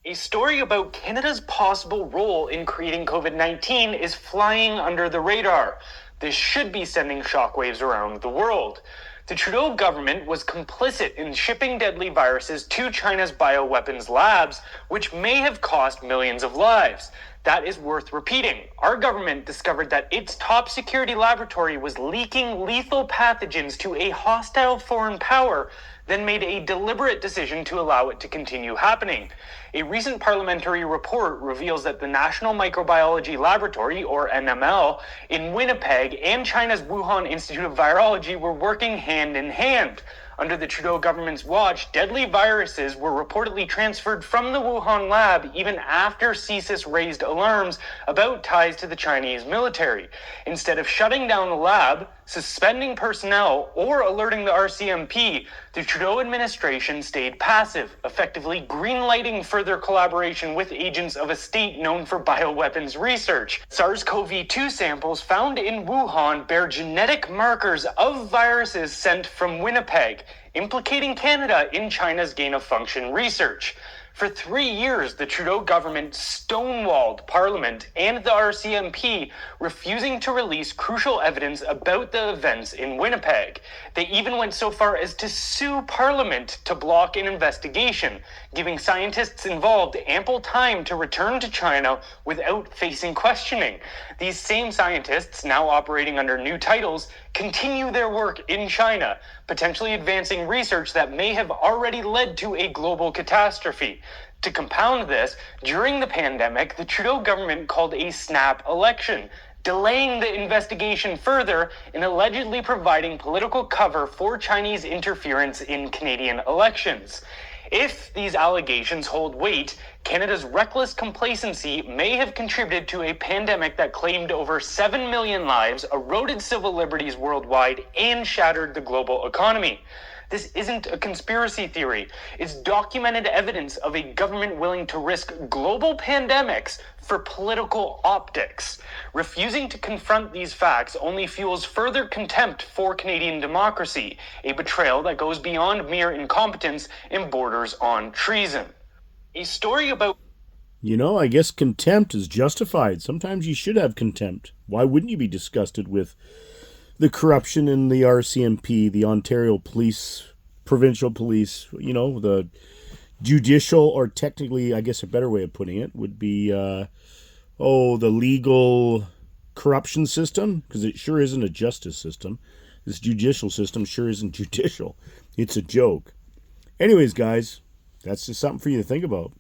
A story about Canada's possible role in creating COVID-19 is flying under the radar. This should be sending shockwaves around the world. The Trudeau government was complicit in shipping deadly viruses to China's bioweapons labs, which may have cost millions of lives. That is worth repeating. Our government discovered that its top security laboratory was leaking lethal pathogens to a hostile foreign power, then made a deliberate decision to allow it to continue happening. A recent parliamentary report reveals that the National Microbiology Laboratory, or NML, in Winnipeg and China's Wuhan Institute of Virology were working hand in hand. Under the Trudeau government's watch, deadly viruses were reportedly transferred from the Wuhan lab even after CSIS raised alarms about ties to the Chinese military. Instead of shutting down the lab, suspending personnel, or alerting the RCMP, the Trudeau administration stayed passive, effectively greenlighting further collaboration with agents of a state known for bioweapons research. SARS-CoV-2 samples found in Wuhan bear genetic markers of viruses sent from Winnipeg, implicating Canada in China's gain-of-function research. For 3 years, the Trudeau government stonewalled Parliament and the RCMP, refusing to release crucial evidence about the events in Winnipeg. They even went so far as to sue Parliament to block an investigation, giving scientists involved ample time to return to China without facing questioning. These same scientists, now operating under new titles, continue their work in China, potentially advancing research that may have already led to a global catastrophe. To compound this, during the pandemic, the Trudeau government called a snap election, delaying the investigation further and allegedly providing political cover for Chinese interference in Canadian elections. If these allegations hold weight, Canada's reckless complacency may have contributed to a pandemic that claimed over 7 million lives, eroded civil liberties worldwide, and shattered the global economy. This isn't a conspiracy theory. It's documented evidence of a government willing to risk global pandemics for political optics. Refusing to confront these facts only fuels further contempt for Canadian democracy, a betrayal that goes beyond mere incompetence and borders on treason. A story about... I guess contempt is justified. Sometimes you should have contempt. Why wouldn't you be disgusted with the corruption in the RCMP, the Ontario Police, provincial police, the judicial, or technically, I guess a better way of putting it would be, the legal corruption system, because it sure isn't a justice system. This judicial system sure isn't judicial. It's a joke. Anyways, guys, that's just something for you to think about,